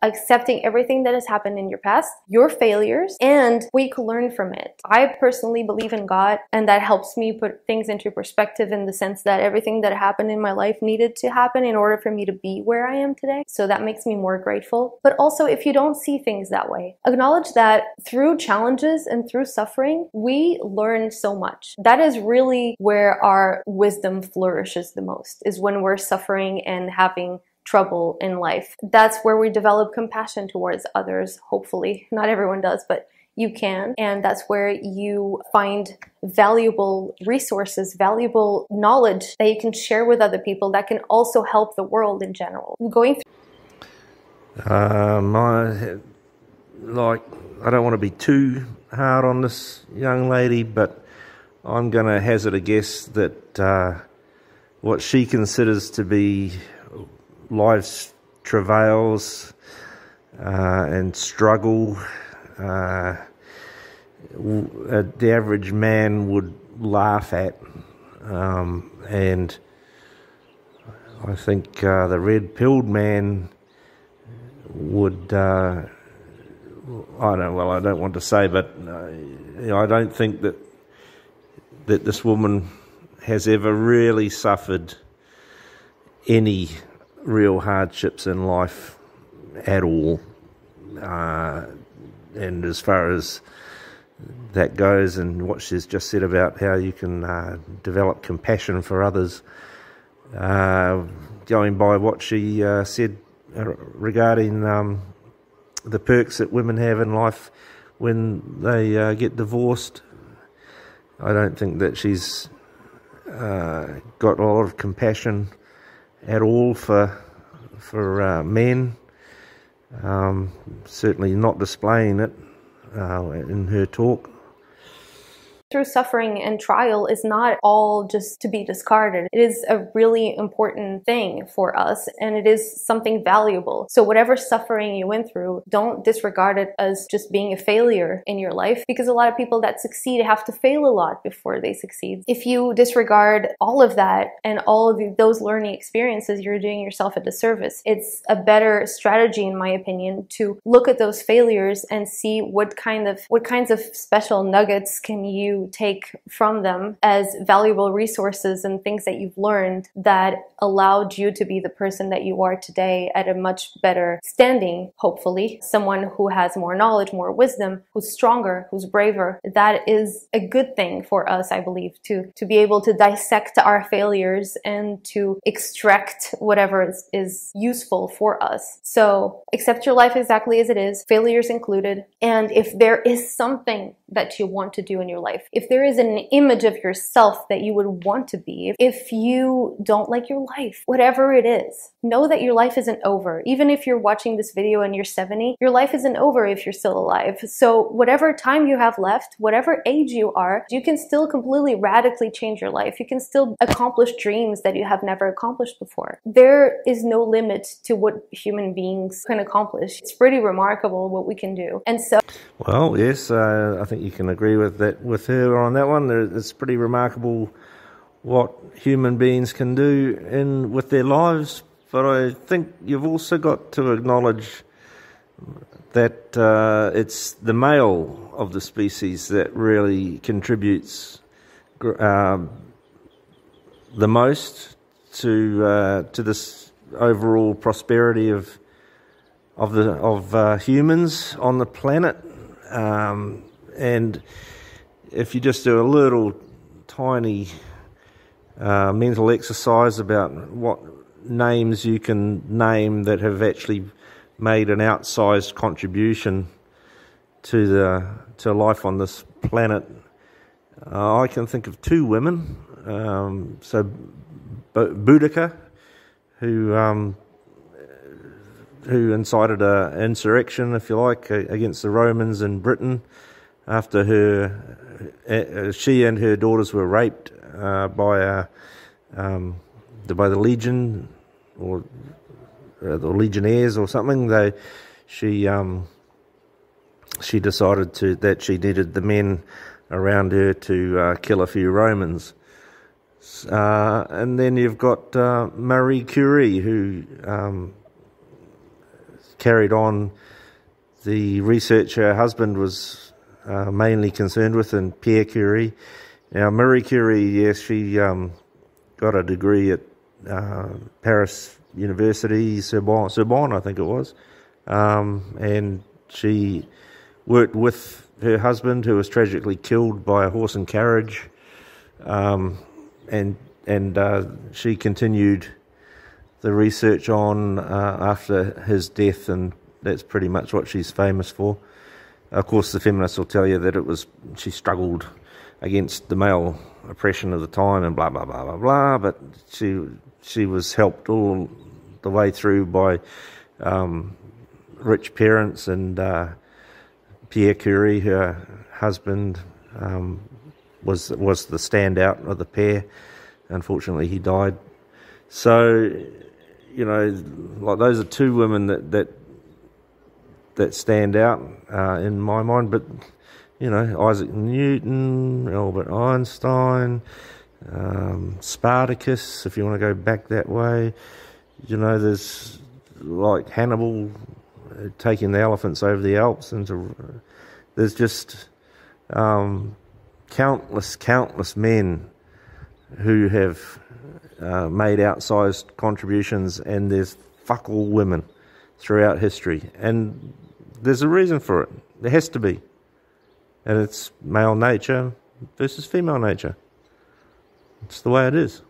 accepting everything that has happened in your past, your failures, and we can learn from it. I personally believe in God, and that helps me put things into perspective in the sense that everything that happened in my life needed to happen in order for me to be where I am today. So that makes me more grateful. But also, if you don't see things that way, acknowledge that through challenges and through suffering, we learn so much. That is really where our wisdom flourishes the most, is when we're suffering and having trouble in life. That's where we develop compassion towards others, hopefully. Not everyone does, but you can. And that's where you find valuable resources, valuable knowledge that you can share with other people that can also help the world in general. Going through I don't want to be too hard on this young lady, but I'm going to hazard a guess that what she considers to be life's travails and struggle, the average man would laugh at, and I think the red-pilled man would, I don't want to say, but I don't think that this woman has ever really suffered any real hardships in life at all. And as far as that goes, and what she's just said about how you can develop compassion for others, going by what she said regarding the perks that women have in life when they get divorced, I don't think that she's got a lot of compassion at all for men. Certainly not displaying it in her talk. Through suffering and trial is not all just to be discarded. It is a really important thing for us, and it is something valuable. So whatever suffering you went through, don't disregard it as just being a failure in your life, because a lot of people that succeed have to fail a lot before they succeed. If you disregard all of that and all of those learning experiences, you're doing yourself a disservice. It's a better strategy, in my opinion, to look at those failures and see what kinds of special nuggets can you take from them as valuable resources and things that you've learned that allowed you to be the person that you are today at a much better standing, hopefully. Someone who has more knowledge, more wisdom, who's stronger, who's braver. That is a good thing for us, I believe, to be able to dissect our failures and to extract whatever is useful for us. So accept your life exactly as it is, failures included. And if there is something that you want to do in your life, if there is an image of yourself that you would want to be, if you don't like your life, whatever it is, know that your life isn't over. Even if you're watching this video and you're 70, your life isn't over if you're still alive. So whatever time you have left, whatever age you are, you can still completely radically change your life. You can still accomplish dreams that you have never accomplished before. There is no limit to what human beings can accomplish. It's pretty remarkable what we can do. And so, well, yes, I think you can agree with that, with her on that one. It's pretty remarkable what human beings can do with their lives, but I think you've also got to acknowledge that it's the male of the species that really contributes the most to this overall prosperity of humans on the planet, and if you just do a little tiny mental exercise about what names you can name that have actually made an outsized contribution to life on this planet, I can think of two women. So Boudica, who incited an insurrection, if you like, against the Romans in Britain after she and her daughters were raped by the Legion or the Legionnaires or something. She decided that she needed the men around her to kill a few Romans. And then you've got Marie Curie, who carried on the research her husband was mainly concerned with, in Pierre Curie. Now, Marie Curie, yes, she got a degree at Paris University, Sorbonne, I think it was, and she worked with her husband, who was tragically killed by a horse and carriage, and she continued the research on after his death, and that's pretty much what she's famous for. Of course, the feminists will tell you that she struggled against the male oppression of the time and blah, blah, blah, blah, blah, but she was helped all the way through by rich parents, and Pierre Curie, her husband, was the standout of the pair. Unfortunately, he died. So, you know, like, those are two women that stand out in my mind. But, you know, Isaac Newton, Albert Einstein, Spartacus, if you want to go back that way. You know, there's like Hannibal taking the elephants over the Alps, and there's just countless men who have made outsized contributions, and there's fuck all women throughout history, and there's a reason for it. There has to be, and it's male nature versus female nature. It's the way it is.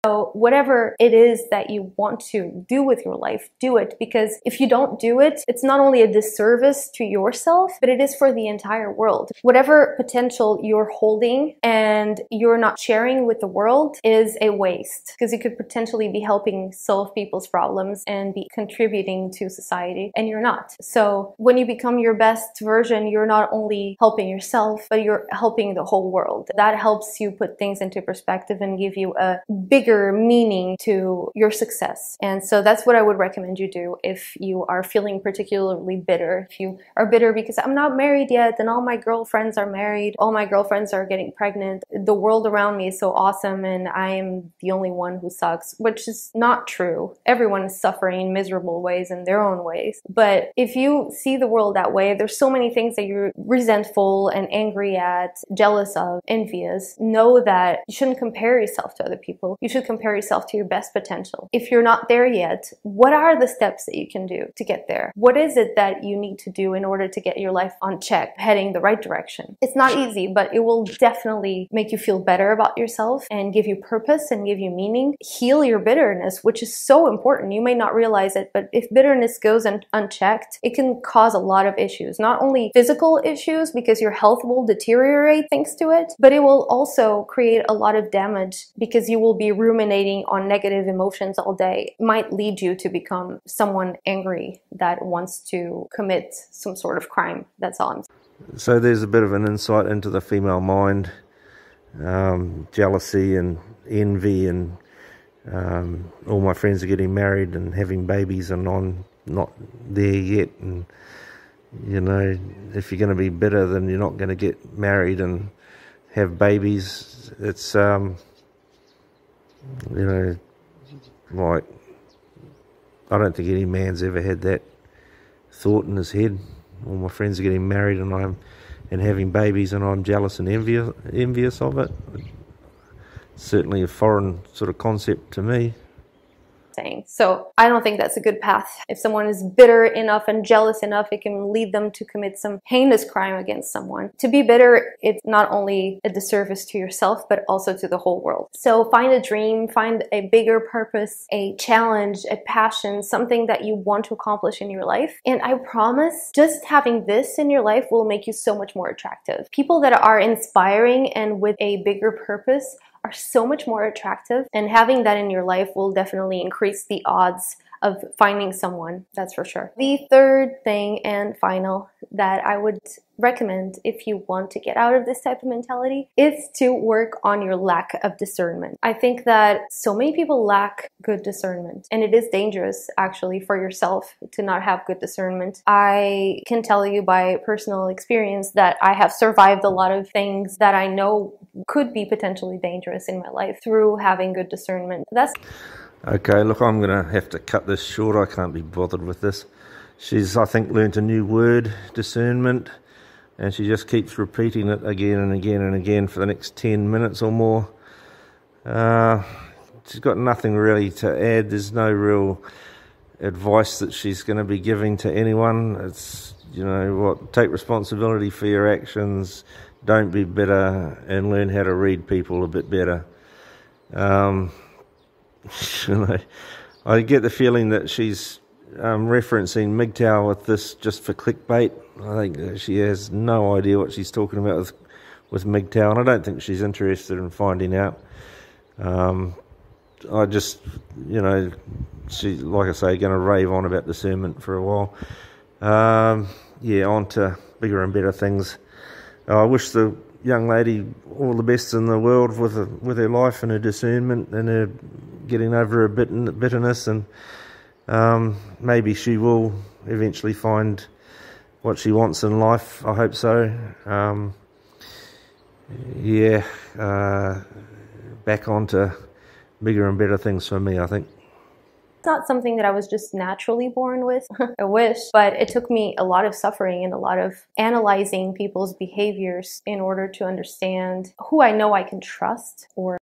So whatever it is that you want to do with your life, do it, because if you don't do it, it's not only a disservice to yourself, but it is for the entire world. Whatever potential you're holding and you're not sharing with the world is a waste, because you could potentially be helping solve people's problems and be contributing to society, and you're not. So when you become your best version, you're not only helping yourself, but you're helping the whole world. That helps you put things into perspective and give you a bigger meaning to your success. And so that's what I would recommend you do if you are feeling particularly bitter. If you are bitter because I'm not married yet and all my girlfriends are married, all my girlfriends are getting pregnant, the world around me is so awesome and I am the only one who sucks, which is not true. Everyone is suffering in miserable ways in their own ways. But if you see the world that way, there's so many things that you're resentful and angry at, jealous of, envious. Know that you shouldn't compare yourself to other people. You should compare yourself to your best potential. If you're not there yet, what are the steps that you can do to get there? What is it that you need to do in order to get your life on check, heading the right direction? It's not easy, but it will definitely make you feel better about yourself and give you purpose and give you meaning. Heal your bitterness, which is so important. You may not realize it, but if bitterness goes unchecked, it can cause a lot of issues. Not only physical issues, because your health will deteriorate thanks to it, but it will also create a lot of damage because you will be ruminating on negative emotions all day. It might lead you to become someone angry that wants to commit some sort of crime. That's all I'm saying. So there's a bit of an insight into the female mind, jealousy and envy, and all my friends are getting married and having babies and I'm not there yet. And, you know, if you're going to be bitter, then you're not going to get married and have babies. It's, you know, like, I don't think any man's ever had that thought in his head. All my friends are getting married and having babies, and I'm jealous and envious of it. It's certainly a foreign sort of concept to me. So I don't think that's a good path. If someone is bitter enough and jealous enough, it can lead them to commit some heinous crime against someone. To be bitter, it's not only a disservice to yourself, but also to the whole world. So find a dream, find a bigger purpose, a challenge, a passion, something that you want to accomplish in your life. And I promise, just having this in your life will make you so much more attractive. People that are inspiring and with a bigger purpose are so much more attractive, and having that in your life will definitely increase the odds of finding someone, that's for sure. The third thing and final that I would recommend if you want to get out of this type of mentality is to work on your lack of discernment. I think that so many people lack good discernment, and it is dangerous actually for yourself to not have good discernment. I can tell you by personal experience that I have survived a lot of things that I know could be potentially dangerous in my life through having good discernment. Okay, look, I'm going to have to cut this short. I can't be bothered with this. She's, I think, learnt a new word, discernment, and she just keeps repeating it again and again and again for the next 10 minutes or more. She's got nothing really to add. There's no real advice that she's going to be giving to anyone. It's, you know what, take responsibility for your actions, don't be bitter, and learn how to read people a bit better. You know, I get the feeling that she's referencing MGTOW with this just for clickbait. I think that she has no idea what she's talking about with MGTOW, and I don't think she's interested in finding out. I just, you know, she's, like I say, going to rave on about discernment for a while. Yeah, on to bigger and better things. I wish the young lady all the best in the world with her life and her discernment and her getting over her bitterness, and maybe she will eventually find what she wants in life. I hope so. Back on to bigger and better things for me, I think. It's not something that I was just naturally born with. I wish, but it took me a lot of suffering and a lot of analyzing people's behaviors in order to understand who I know I can trust or